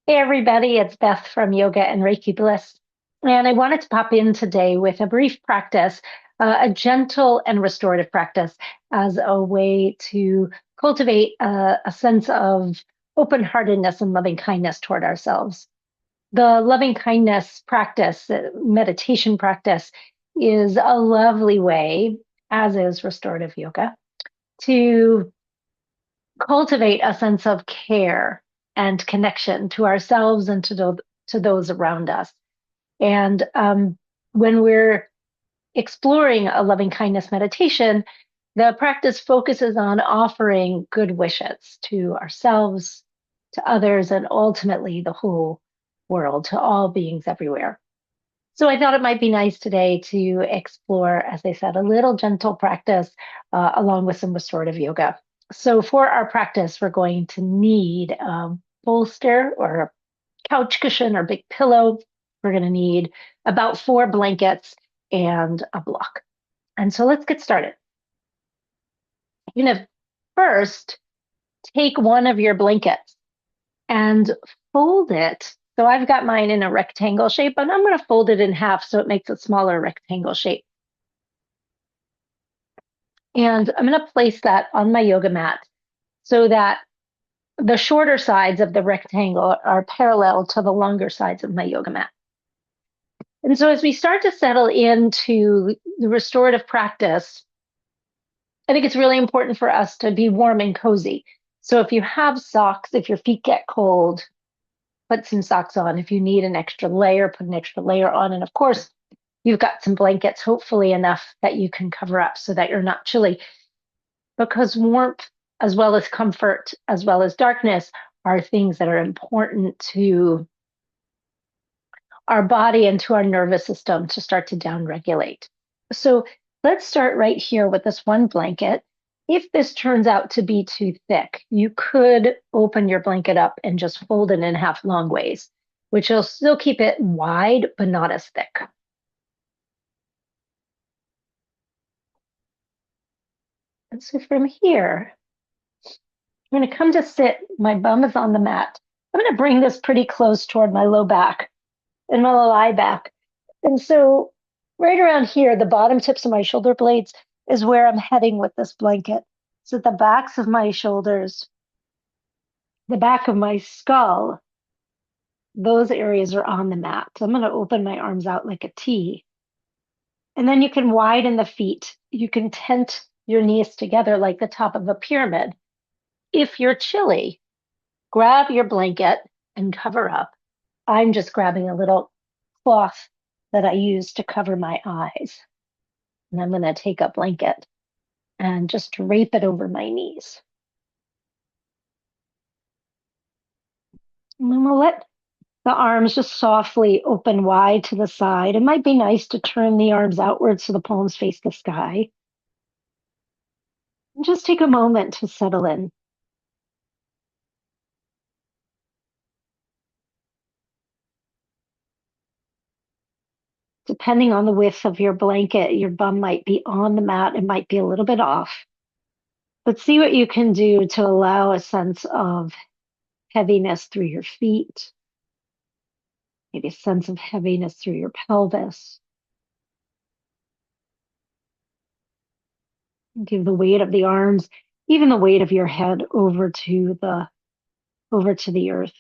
Hey everybody, it's Beth from Yoga and Reiki Bliss. And I wanted to pop in today with a brief practice, a gentle and restorative practice as a way to cultivate a sense of open-heartedness and loving kindness toward ourselves. The loving kindness practice, meditation practice, is a lovely way, as is restorative yoga, to cultivate a sense of care and connection to ourselves and to those around us. And when we're exploring a loving kindness meditation, the practice focuses on offering good wishes to ourselves, to others, and ultimately the whole world, to all beings everywhere. So I thought it might be nice today to explore, as I said, a little gentle practice along with some restorative yoga. So for our practice, we're going to need a bolster or a couch cushion or big pillow. We're going to need about 4 blankets and a block. And so let's get started. You're going to first take one of your blankets and fold it. So I've got mine in a rectangle shape, and I'm going to fold it in half so it makes a smaller rectangle shape. And I'm going to place that on my yoga mat so that the shorter sides of the rectangle are parallel to the longer sides of my yoga mat. And so as we start to settle into the restorative practice, I think it's really important for us to be warm and cozy. So if you have socks, if your feet get cold, put some socks on. If you need an extra layer, put an extra layer on. And of course, you've got some blankets, hopefully enough that you can cover up so that you're not chilly. Because warmth, as well as comfort, as well as darkness, are things that are important to our body and to our nervous system to start to downregulate. So let's start right here with this one blanket. If this turns out to be too thick, you could open your blanket up and just fold it in half long ways, which will still keep it wide, but not as thick. And so from here, I'm going to come to sit. My bum is on the mat. I'm going to bring this pretty close toward my low back and my lie back. And so right around here, the bottom tips of my shoulder blades is where I'm heading with this blanket. So the backs of my shoulders, the back of my skull, those areas are on the mat. So I'm going to open my arms out like a T. And then you can widen the feet. You can tent your knees together like the top of a pyramid. If you're chilly, grab your blanket and cover up. I'm just grabbing a little cloth that I use to cover my eyes. And I'm going to take a blanket and just drape it over my knees. And then we'll let the arms just softly open wide to the side. It might be nice to turn the arms outwards so the palms face the sky. And just take a moment to settle in. Depending on the width of your blanket, your bum might be on the mat, it might be a little bit off. But see what you can do to allow a sense of heaviness through your feet, maybe a sense of heaviness through your pelvis. Give the weight of the arms, even the weight of your head over to the earth.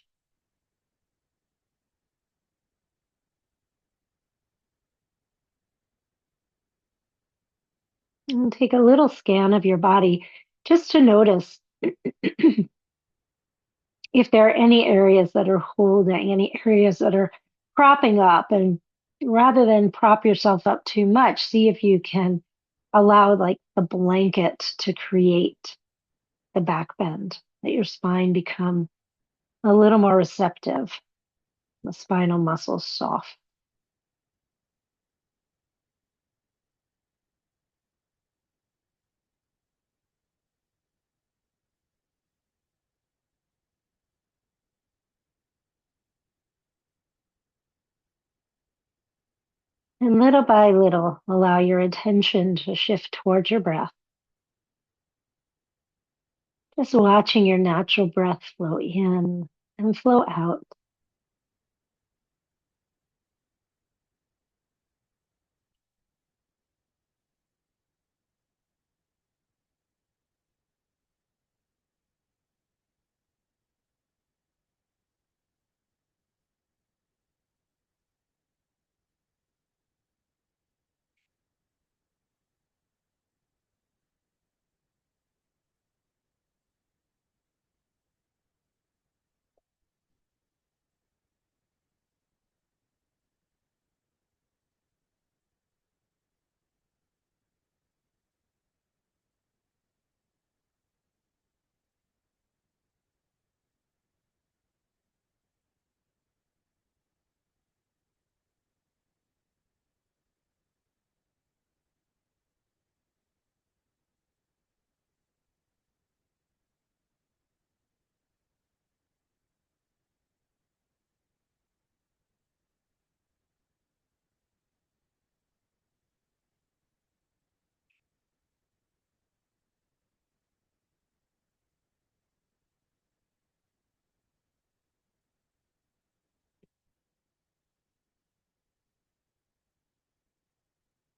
And take a little scan of your body just to notice if there are any areas that are holding, any areas that are propping up. And rather than prop yourself up too much, see if you can allow like the blanket to create the back bend, let your spine become a little more receptive, the spinal muscles soft. And little by little, allow your attention to shift towards your breath. Just watching your natural breath flow in and flow out.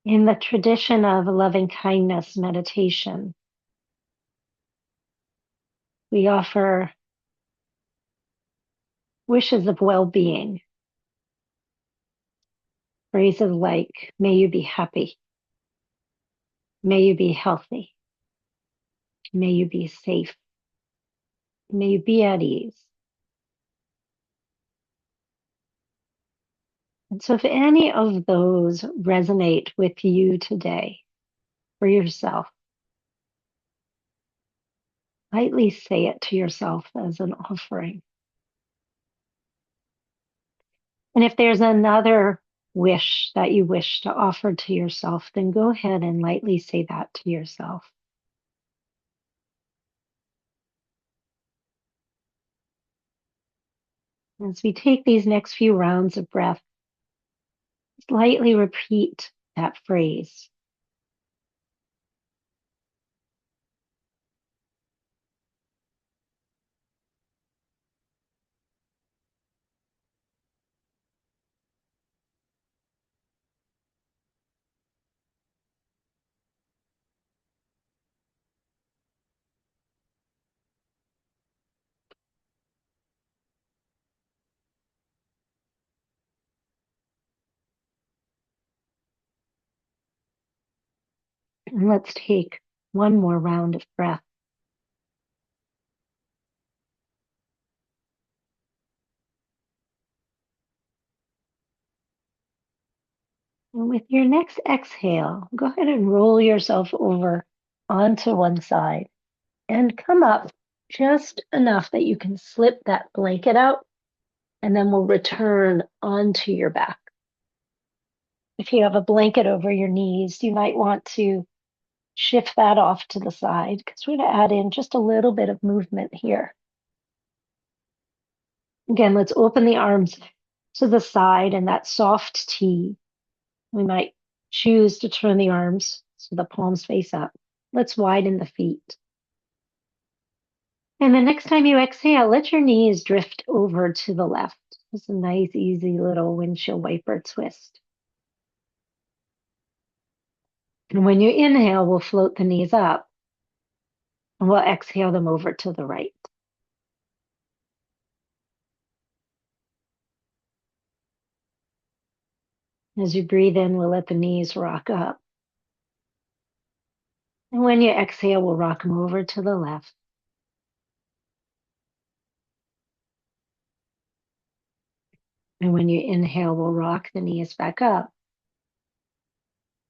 In the tradition of loving kindness meditation, we offer wishes of well-being, phrases like, may you be happy, may you be healthy, may you be safe, may you be at ease. And so if any of those resonate with you today for yourself, lightly say it to yourself as an offering. And if there's another wish that you wish to offer to yourself, then go ahead and lightly say that to yourself. As we take these next few rounds of breath, lightly repeat that phrase. And let's take one more round of breath. And with your next exhale, go ahead and roll yourself over onto one side and come up just enough that you can slip that blanket out, and then we'll return onto your back. If you have a blanket over your knees, you might want to shift that off to the side because we're going to add in just a little bit of movement here. Again, let's open the arms to the side and that soft T. We might choose to turn the arms so the palms face up. Let's widen the feet. And the next time you exhale, let your knees drift over to the left. Just a nice, easy little windshield wiper twist. And when you inhale, we'll float the knees up and we'll exhale them over to the right. As you breathe in, we'll let the knees rock up. And when you exhale, we'll rock them over to the left. And when you inhale, we'll rock the knees back up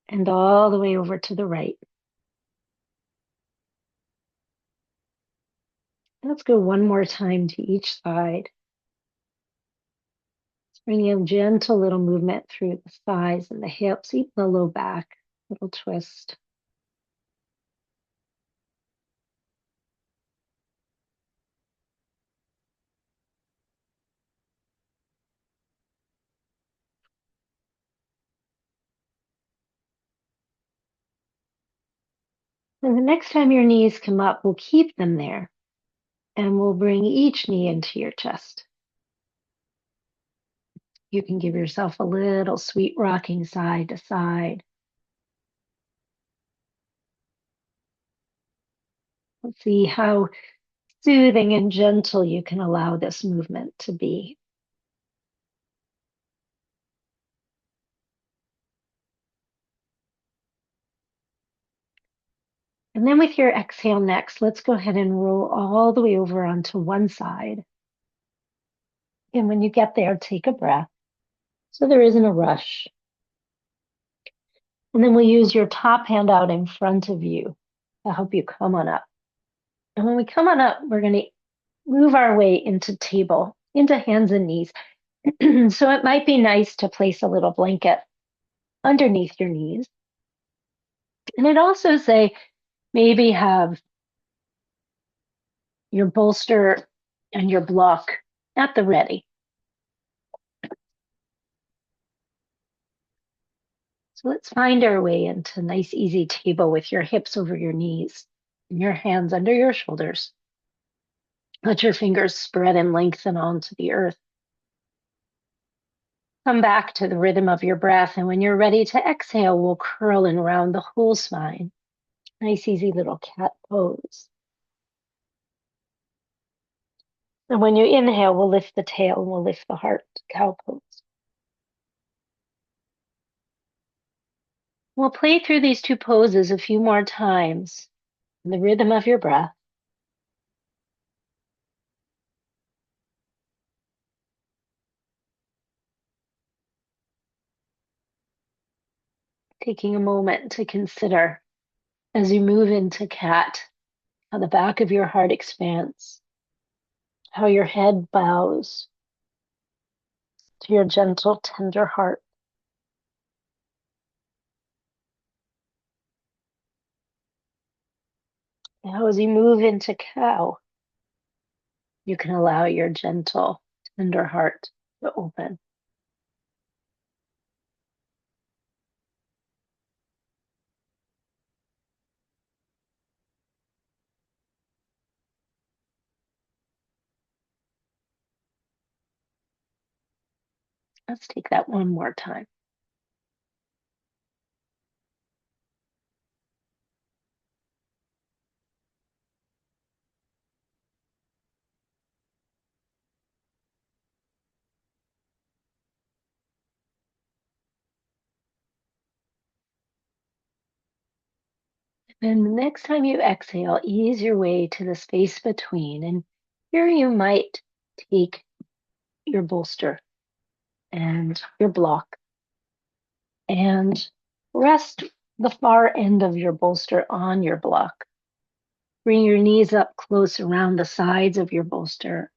and all the way over to the right. Let's go one more time to each side. Bring in gentle little movement through the thighs and the hips, even the low back, little twist. And the next time your knees come up, we'll keep them there and we'll bring each knee into your chest. You can give yourself a little sweet rocking side to side. Let's see how soothing and gentle you can allow this movement to be. And then with your exhale next, let's go ahead and roll all the way over onto one side. And when you get there, take a breath so there isn't a rush. And then we'll use your top hand out in front of you to help you come on up. And when we come on up, we're going to move our way into table, into hands and knees. So it might be nice to place a little blanket underneath your knees. And I'd also say maybe have your bolster and your block at the ready. So let's find our way into a nice, easy table with your hips over your knees and your hands under your shoulders. Let your fingers spread and lengthen onto the earth. Come back to the rhythm of your breath. And when you're ready to exhale, we'll curl and round the whole spine. Nice, easy little cat pose. And when you inhale, we'll lift the tail and we'll lift the heart, cow pose. We'll play through these two poses a few more times in the rhythm of your breath. Taking a moment to consider as you move into cat, how the back of your heart expands, how your head bows to your gentle, tender heart. Now, as you move into cow, you can allow your gentle, tender heart to open. Let's take that one more time. And the next time you exhale, ease your way to the space between. And here you might take your bolster and your block and rest the far end of your bolster on your block. Bring your knees up close around the sides of your bolster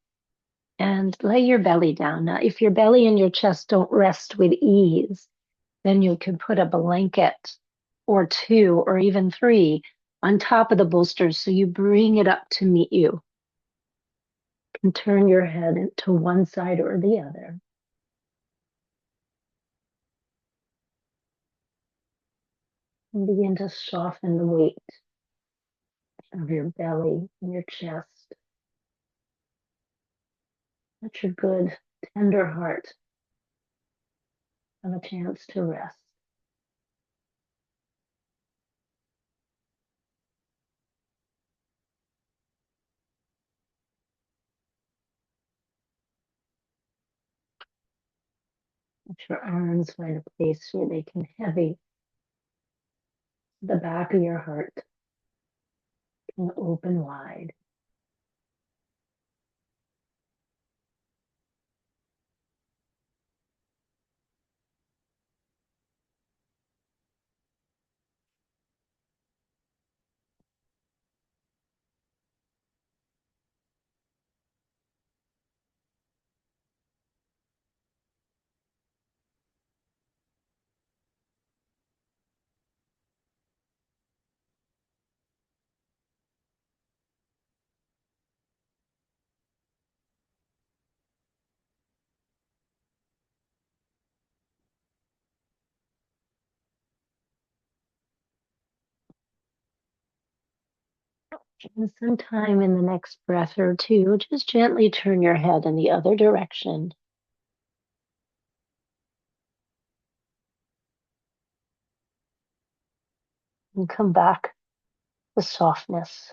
and lay your belly down. Now, if your belly and your chest don't rest with ease, then you could put a blanket or two or even three on top of the bolsters so you bring it up to meet you. And turn your head to one side or the other. And begin to soften the weight of your belly and your chest. Let your good, tender heart have a chance to rest. Let your arms find a place where they can heavy the back of your heart can open wide. And sometime in the next breath or two, just gently turn your head in the other direction. And come back with softness.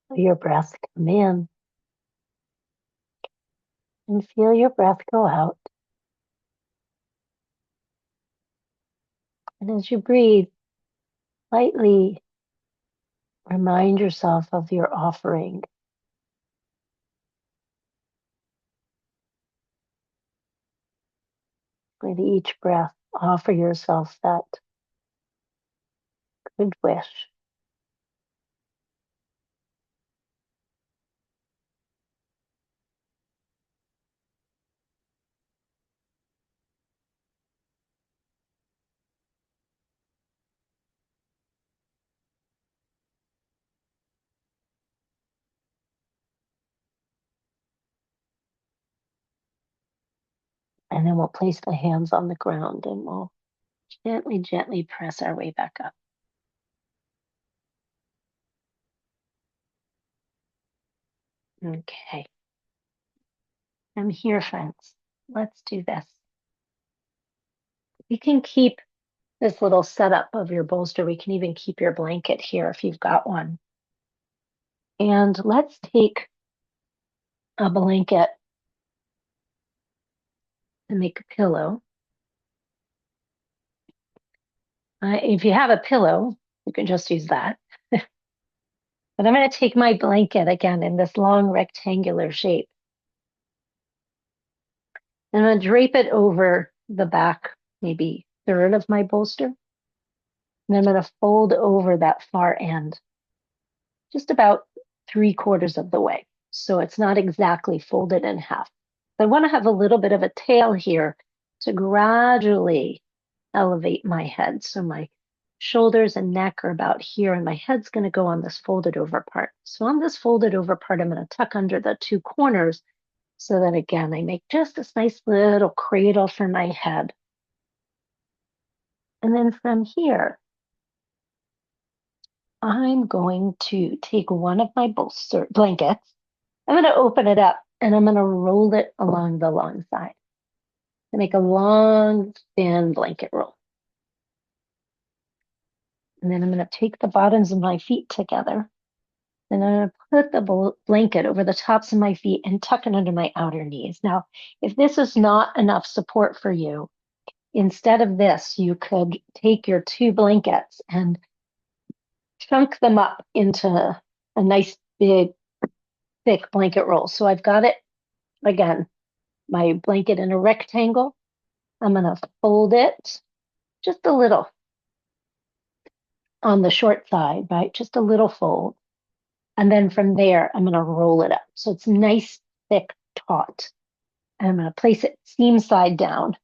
Feel your breath come in and feel your breath go out. And as you breathe, lightly remind yourself of your offering. With each breath, offer yourself that good wish. And then we'll place the hands on the ground and we'll gently, gently press our way back up. Okay. I'm here, friends. Let's do this. You can keep this little setup of your bolster. We can even keep your blanket here if you've got one. And let's take a blanket and make a pillow. If you have a pillow, you can just use that. But I'm going to take my blanket again in this long rectangular shape. And I'm going to drape it over the back, maybe third of my bolster. And I'm going to fold over that far end, just about 3/4 of the way. So it's not exactly folded in half. I want to have a little bit of a tail here to gradually elevate my head. So my shoulders and neck are about here, and my head's going to go on this folded over part. So on this folded over part, I'm going to tuck under the two corners so that, again, I make just this nice little cradle for my head. And then from here, I'm going to take one of my bolster blankets. I'm going to open it up and I'm going to roll it along the long side to make a long, thin blanket roll. And then I'm going to take the bottoms of my feet together. And I'm going to put the blanket over the tops of my feet and tuck it under my outer knees. Now, if this is not enough support for you, instead of this, you could take your two blankets and chunk them up into a nice big thick blanket roll. So I've got it, again, my blanket in a rectangle. I'm going to fold it just a little on the short side, right? Just a little fold. And then from there, I'm going to roll it up. So it's nice, thick, taut. And I'm going to place it seam side down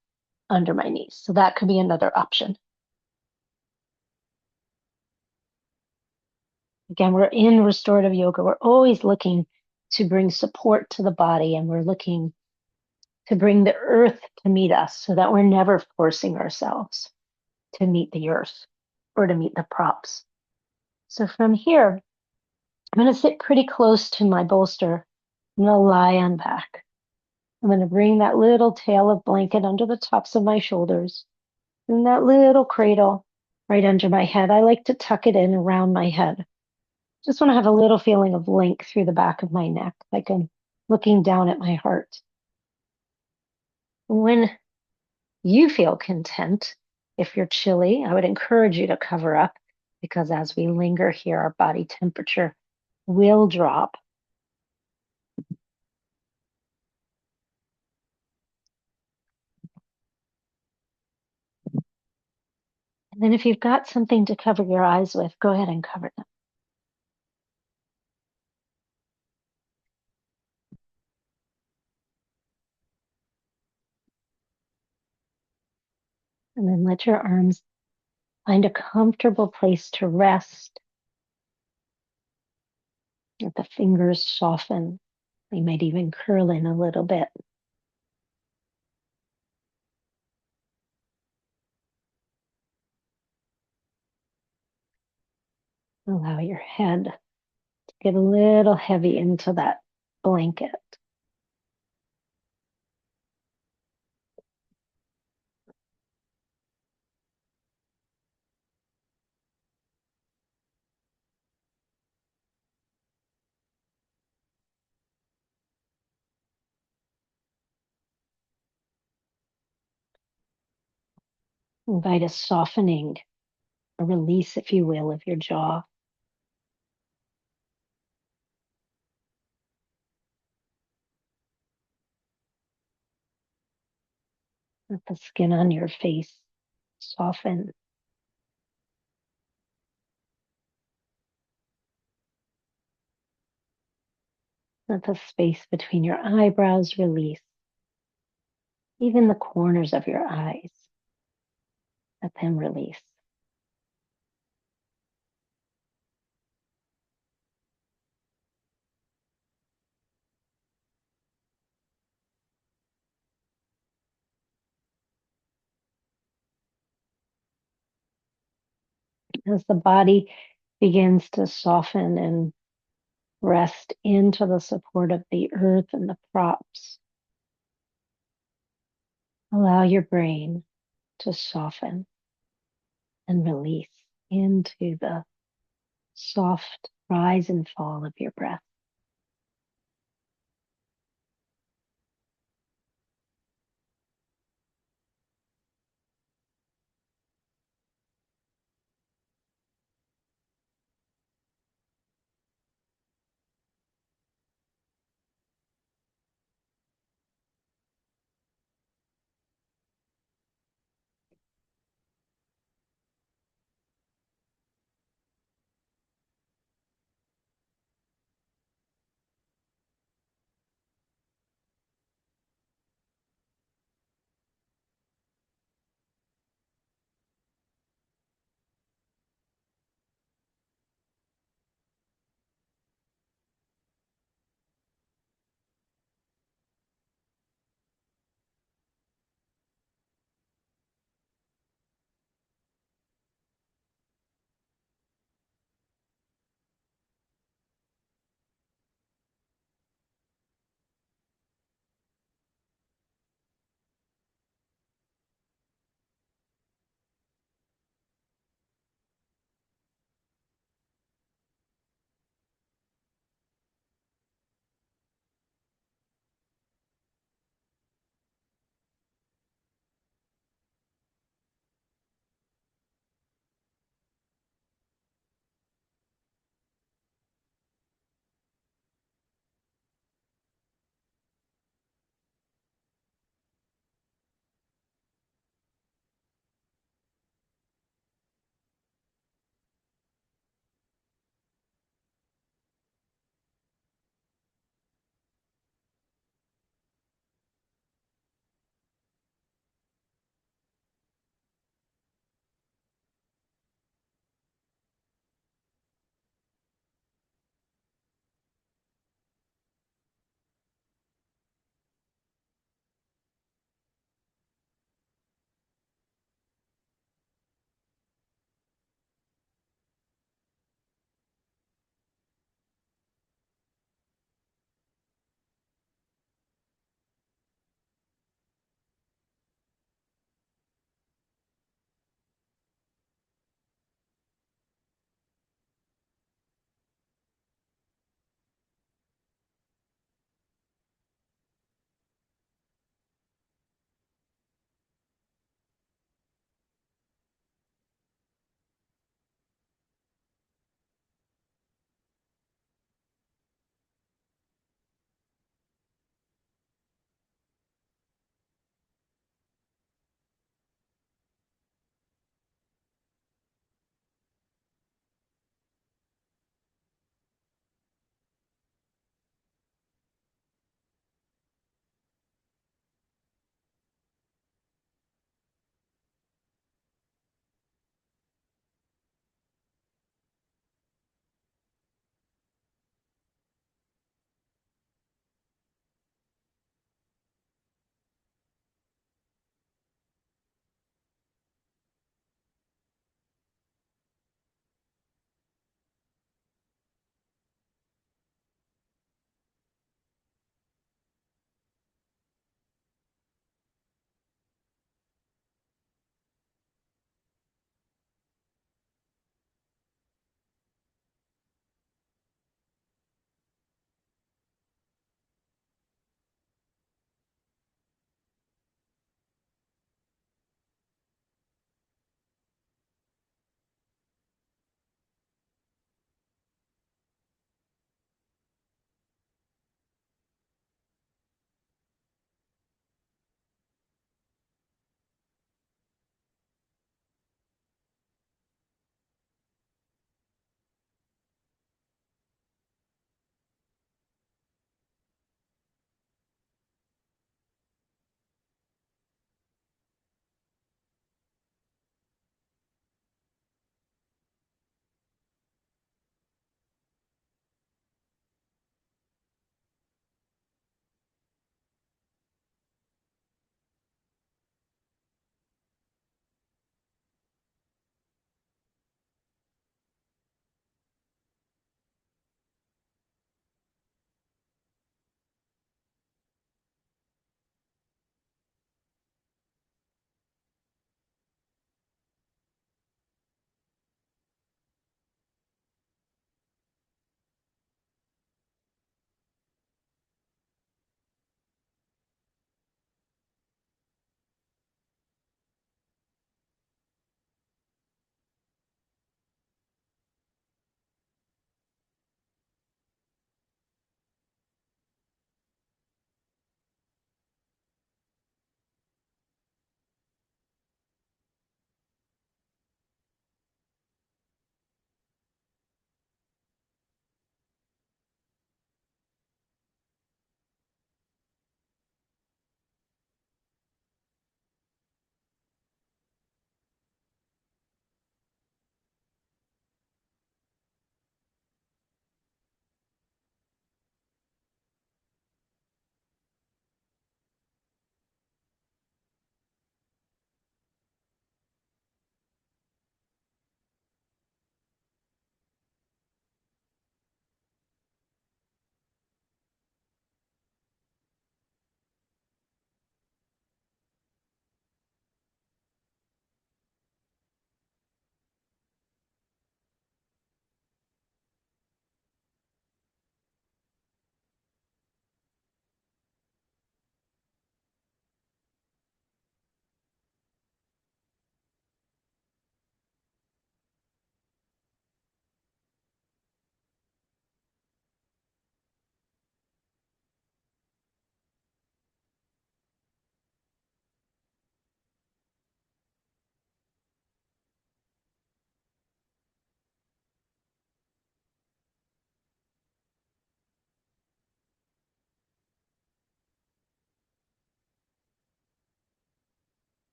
under my knees. So that could be another option. Again, we're in restorative yoga. We're always looking to bring support to the body, and we're looking to bring the earth to meet us so that we're never forcing ourselves to meet the earth or to meet the props. So from here, I'm going to sit pretty close to my bolster. I'm going to lie on back. I'm going to bring that little tail of blanket under the tops of my shoulders and that little cradle right under my head. I like to tuck it in around my head. Just want to have a little feeling of length through the back of my neck, like I'm looking down at my heart. When you feel content, if you're chilly, I would encourage you to cover up because as we linger here, our body temperature will drop. And then if you've got something to cover your eyes with, go ahead and cover them. And then let your arms find a comfortable place to rest. Let the fingers soften. They might even curl in a little bit. Allow your head to get a little heavy into that blanket. Invite a softening, a release, if you will, of your jaw. Let the skin on your face soften. Let the space between your eyebrows release. Even the corners of your eyes, let them release. As the body begins to soften and rest into the support of the earth and the props, allow your brain to soften and release into the soft rise and fall of your breath.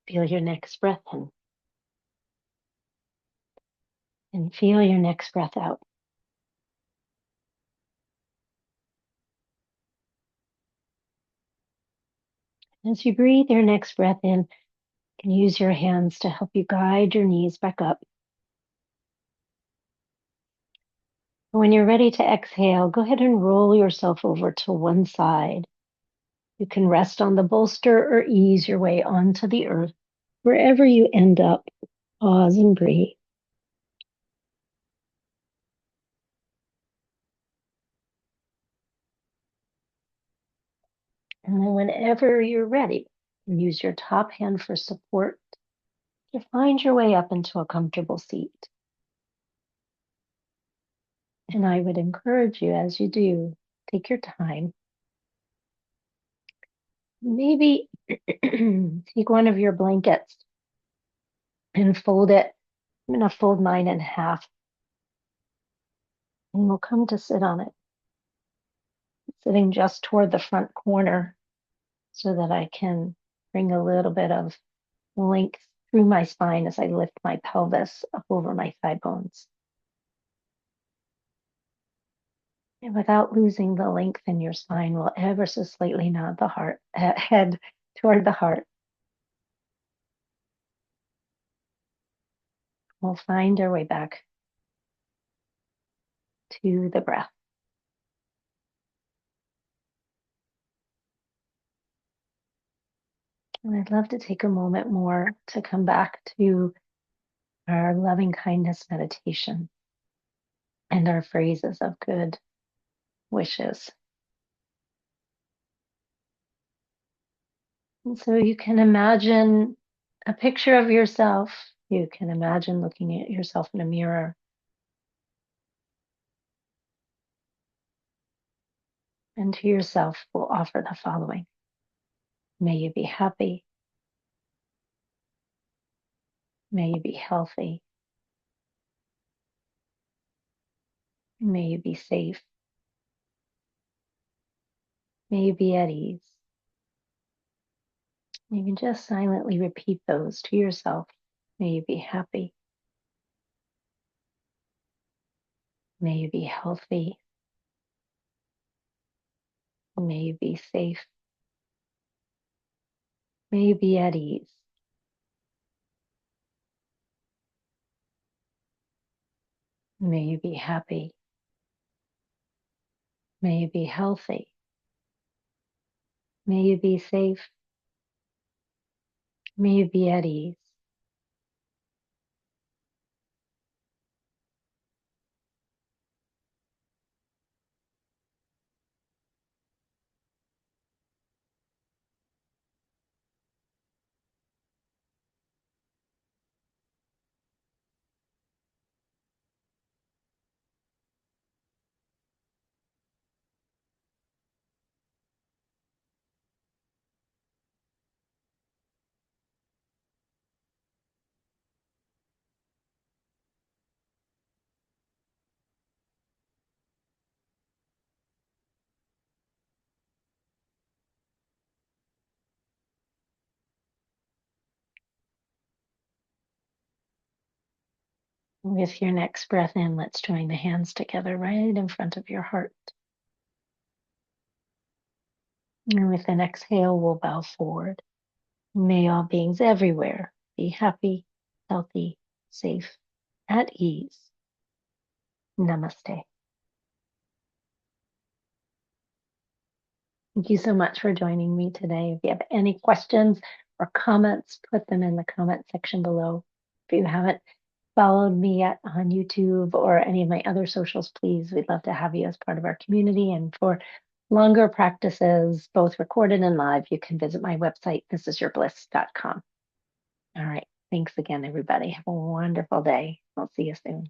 Feel your next breath in. And feel your next breath out. As you breathe your next breath in, you can use your hands to help you guide your knees back up. When you're ready to exhale, go ahead and roll yourself over to one side. You can rest on the bolster or ease your way onto the earth. Wherever you end up, pause and breathe. And then whenever you're ready, use your top hand for support to find your way up into a comfortable seat. And I would encourage you, as you do, take your time. Maybe take one of your blankets and fold it. I'm going to fold mine in half. And we'll come to sit on it, sitting just toward the front corner so that I can bring a little bit of length through my spine as I lift my pelvis up over my thigh bones. And without losing the length in your spine, we'll ever so slightly nod the head toward the heart. We'll find our way back to the breath. And I'd love to take a moment more to come back to our loving kindness meditation and our phrases of good wishes. And so you can imagine a picture of yourself. You can imagine looking at yourself in a mirror. And to yourself, we'll offer the following. May you be happy. May you be healthy. May you be safe. May you be at ease. You can just silently repeat those to yourself. May you be happy. May you be healthy. May you be safe. May you be at ease. May you be happy. May you be healthy. May you be safe. May you be at ease. With your next breath in, let's join the hands together right in front of your heart. And with an exhale, we'll bow forward. May all beings everywhere be happy, healthy, safe, at ease. Namaste. Thank you so much for joining me today. If you have any questions or comments, put them in the comment section below. If you haven't followed me yet on YouTube or any of my other socials, please, we'd love to have you as part of our community. And for longer practices, both recorded and live, you can visit my website, thisisyourbliss.com. All right. Thanks again, everybody. Have a wonderful day. I'll see you soon.